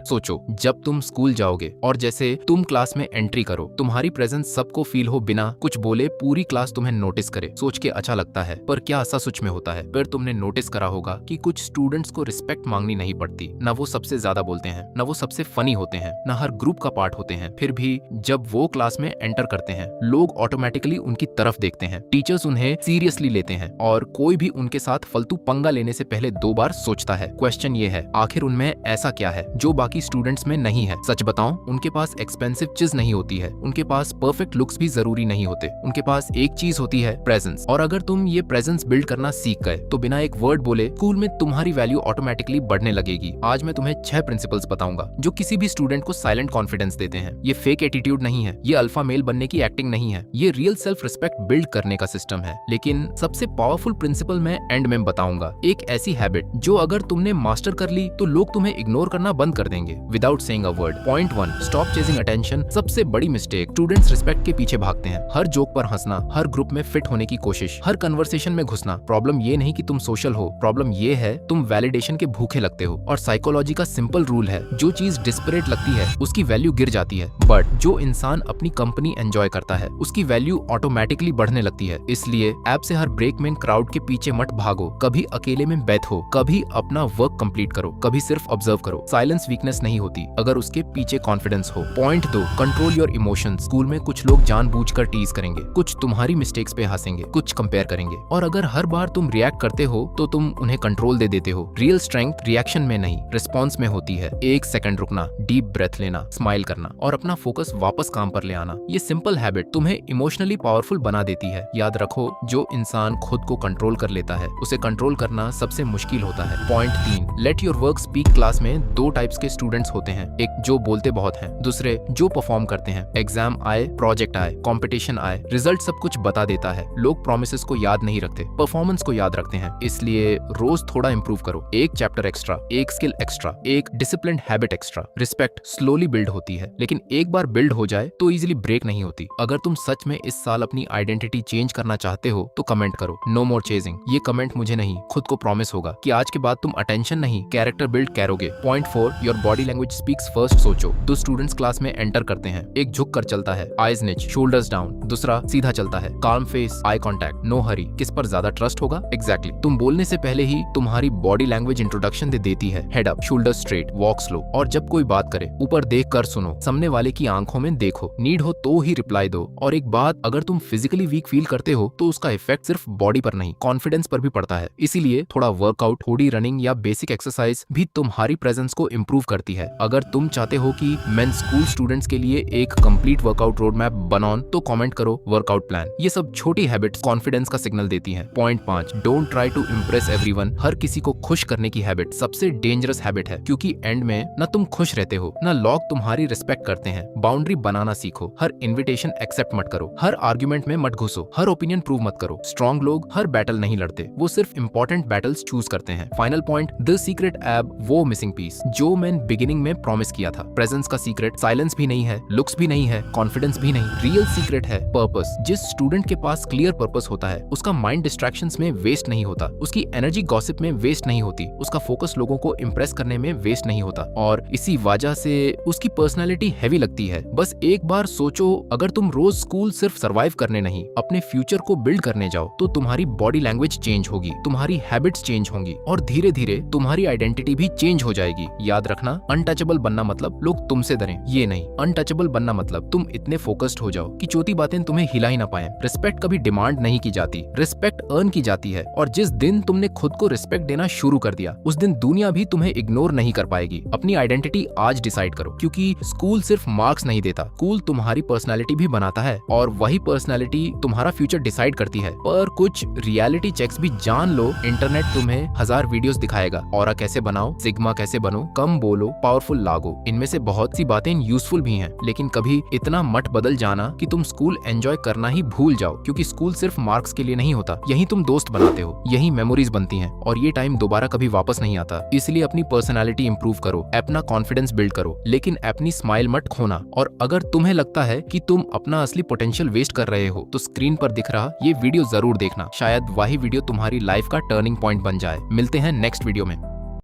सोचो, जब तुम स्कूल जाओगे और जैसे तुम क्लास में एंट्री करो, तुम्हारी प्रेजेंस सबको फील हो, बिना कुछ बोले पूरी क्लास तुम्हें नोटिस करे। सोच के अच्छा लगता है, पर क्या ऐसा सच में होता है? फिर तुमने नोटिस करा होगा कि कुछ स्टूडेंट्स को रिस्पेक्ट मांगनी नहीं पड़ती। ना वो सबसे ज्यादा बोलते हैं, ना वो सबसे फनी होते हैं, ना हर ग्रुप का पार्ट होते हैं। फिर भी जब वो क्लास में एंटर करते हैं, लोग ऑटोमेटिकली उनकी तरफ देखते हैं। टीचर्स उन्हें सीरियसली लेते हैं और कोई भी उनके साथ फालतू पंगा लेने से पहले 2 बार सोचता है। क्वेश्चन ये है, आखिर उनमें ऐसा क्या है जो बाकी स्टूडेंट्स में नहीं है? सच बताऊं, उनके पास एक्सपेंसिव चीज नहीं होती है, उनके पास परफेक्ट लुक्स भी जरूरी नहीं होते, उनके पास एक चीज होती है, प्रेजेंस। और अगर तुम ये प्रेजेंस बिल्ड करना सीख गए तो बिना एक वर्ड बोले स्कूल में तुम्हारी वैल्यू ऑटोमेटिकली बढ़ने लगेगी। आज मैं तुम्हें 6 प्रिंसिपल्स बताऊंगा जो किसी भी स्टूडेंट को साइलेंट कॉन्फिडेंस देते हैं। ये फेक एटीट्यूड नहीं है, ये अल्फा मेल बनने की एक्टिंग नहीं है, ये रियल सेल्फ रिस्पेक्ट बिल्ड करने का सिस्टम है। लेकिन सबसे पावरफुल प्रिंसिपल मैं एंड में बताऊंगा, एक ऐसी हैबिट जो अगर तुमने मास्टर कर ली तो लोग तुम्हें इग्नोर करना बंद कर देंगे without saying a word. Point 1, stop chasing attention. सबसे बड़ी मिस्टेक, स्टूडेंट्स रिस्पेक्ट के पीछे भागते हैं। हर जोक पर हंसना, हर ग्रुप में फिट होने की कोशिश, हर कन्वर्सेशन में घुसना। प्रॉब्लम ये नहीं कि तुम सोशल हो, प्रॉब्लम ये है तुम वैलिडेशन के भूखे लगते हो। और साइकोलॉजी का सिंपल रूल है, जो चीज डिस्परेट लगती है उसकी वैल्यू गिर जाती है, बट जो इंसान अपनी कंपनी एंजॉय करता है उसकी वैल्यू ऑटोमेटिकली बढ़ने लगती है। इसलिए ऐप से हर ब्रेक में क्राउड के पीछे मत भागो, कभी अकेले में बैठो, कभी अपना वर्क कंप्लीट करो, कभी सिर्फ ऑब्जर्व करो। साइलेंस वीकनेस नहीं होती अगर उसके पीछे कॉन्फिडेंस हो। Point 2, control your emotions. School में कुछ लोग जानबूझकर टीज करेंगे, कुछ तुम्हारी मिस्टेक्स पे हंसेंगे, कुछ कंपेयर करेंगे, और अगर हर बार तुम रिएक्ट करते हो तो तुम उन्हें कंट्रोल दे देते हो। रियल स्ट्रेंथ रिएक्शन में नहीं, रिस्पॉन्स में होती है। 1 सेकंड रुकना, डीप ब्रेथ लेना, स्माइल करना और अपना फोकस वापस काम पर ले आना। ये सिंपल हैबिट तुम्हें इमोशनली पावरफुल बना देती है। याद रखो, जो इंसान खुद को कंट्रोल कर लेता है उसे कंट्रोल करना सबसे मुश्किल होता है। Point 3, let your work speak. Class में 2 टाइप्स के स्टूडेंट्स होते हैं, एक जो बोलते बहुत हैं, दूसरे जो परफॉर्म करते हैं। एग्जाम आए, प्रोजेक्ट आए, कंपटीशन आए, रिजल्ट सब कुछ बता देता है। लोग प्रोमिसेस को याद नहीं रखते, परफॉर्मेंस को याद रखते हैं। इसलिए रोज थोड़ा इंप्रूव करो, एक चैप्टर एक्स्ट्रा, एक स्किल एक्स्ट्रा, एक disciplined habit extra. Respect slowly build होती है, लेकिन एक बार बिल्ड हो जाए तो इजीली ब्रेक नहीं होती। अगर तुम सच में इस साल अपनी आइडेंटिटी चेंज करना चाहते हो तो कमेंट करो, नो मोर चेजिंग। ये कमेंट मुझे नहीं, खुद को प्रॉमिस होगा कि आज के बाद तुम अटेंशन नहीं, कैरेक्टर बिल्ड करोगे। Point 4, your body language speaks first. सोचो, 2 स्टूडेंट्स क्लास में एंटर करते हैं, एक झुक कर चलता है, आईज नीच, शोल्डर्स डाउन, दूसरा सीधा चलता है, calm face, eye contact, no hurry. किस पर ज्यादा ट्रस्ट होगा? एग्जैक्टली, तुम बोलने से पहले ही तुम्हारी बॉडी लैंग्वेज इंट्रोडक्शन दे देती है। Head up, shoulder straight, walk slow. और जब कोई बात करे ऊपर देख कर सुनो, सामने वाले की आंखों में देखो, नीड हो तो ही रिप्लाई दो। और एक बात, अगर तुम फिजिकली वीक फील करते हो तो उसका इफेक्ट सिर्फ बॉडी पर नहीं, कॉन्फिडेंस पर भी पड़ता है। इसीलिए थोड़ा वर्कआउट, थोड़ी रनिंग या बेसिक एक्सरसाइज भी तुम्हारी प्रेजेंस को इम्प्रूव करती है। अगर तुम चाहते हो कि मैं स्कूल स्टूडेंट्स के लिए एक कंप्लीट वर्कआउट रोड मैप बनाऊं तो कमेंट करो वर्कआउट प्लान। ये सब छोटी हैबिट्स कॉन्फिडेंस का सिग्नल देती हैं। Point 5, don't try to impress everyone. हर किसी को खुश करने की हैबिट सबसे डेंजरस हैबिट है, क्योंकि एंड में न तुम खुश रहते हो, न लोग तुम्हारी रिस्पेक्ट करते हैं। बाउंड्री बनाना सीखो, हर इन्विटेशन एक्सेप्ट मत करो, हर आर्ग्यूमेंट में मत घुसो, हर ओपिनियन प्रूव मत करो। स्ट्रॉन्ग लोग हर बैटल नहीं लड़ते, वो सिर्फ इंपॉर्टेंट बैटल्स चूज करते हैं। Final point, the secret app, वो मिसिंग पीस जो मैं बिगिनिंग में प्रॉमिस किया था। प्रेजेंस का सीक्रेट साइलेंस भी नहीं है, लुक्स भी नहीं है, कॉन्फिडेंस भी नहीं। रियल सीक्रेट है पर्पस। जिस स्टूडेंट के पास क्लियर पर्पस होता है उसका माइंड डिस्ट्रैक्शंस में वेस्ट नहीं होता, उसकी एनर्जी गॉसिप में वेस्ट नहीं होती, उसका फोकस लोगों को इम्प्रेस करने में वेस्ट नहीं होता, और इसी वजह से उसकी पर्सनैलिटी हैवी लगती है। बस एक बार सोचो, अगर तुम रोज स्कूल सिर्फ सर्वाइव करने नहीं, अपने फ्यूचर को बिल्ड करने जाओ तो तुम्हारी बॉडी लैंग्वेज चेंज होगी, तुम्हारी हैबिट्स चेंज होंगी और धीरे धीरे तुम्हारी आइडेंटिटी भी चेंज हो जाएगी। याद रखना, अनटचेबल बनना मतलब लोग तुमसे डरें, ये नहीं। अनटचेबल बनना मतलब तुम इतने फोकस्ड हो जाओ कि चौथी बातें तुम्हें हिला ही ना पाए। रिस्पेक्ट कभी डिमांड नहीं की जाती, रिस्पेक्ट अर्न की जाती है, और जिस दिन तुमने खुद को रिस्पेक्ट देना शुरू कर दिया उस दिन दुनिया भी तुम्हें इग्नोर नहीं कर पाएगी। अपनी आइडेंटिटी आज डिसाइड करो, क्योंकि स्कूल सिर्फ मार्क्स नहीं देता, स्कूल तुम्हारी पर्सनालिटी भी बनाता है, और वही पर्सनालिटी तुम्हारा फ्यूचर डिसाइड करती है। पर कुछ रियलिटी चेक्स भी जान लो, इंटरनेट तुम्हें 1000 वीडियोस दिखाएगा, ऑरा कैसे बनाओ, सिग्मा कैसे बनो, कम बोलो, पावरफुल लागो। इनमें से बहुत सी बातें यूजफुल भी हैं, लेकिन कभी इतना मत बदल जाना कि तुम स्कूल एंजॉय करना ही भूल जाओ, क्योंकि स्कूल सिर्फ मार्क्स के लिए नहीं होता, यही तुम दोस्त बनाते हो, यही मेमोरीज बनती हैं, और ये टाइम दोबारा कभी वापस नहीं आता। इसलिए अपनी पर्सनालिटी इंप्रूव करो, अपना कॉन्फिडेंस बिल्ड करो, लेकिन अपनी स्माइल मत खोना। और अगर तुम्हें लगता है कि तुम अपना असली पोटेंशियल वेस्ट कर रहे हो तो स्क्रीन पर दिख रहा ये वीडियो जरूर देखना, शायद वही वीडियो तुम्हारी लाइफ का टर्निंग पॉइंट बन जाए। मिलते हैं नेक्स्ट वीडियो में।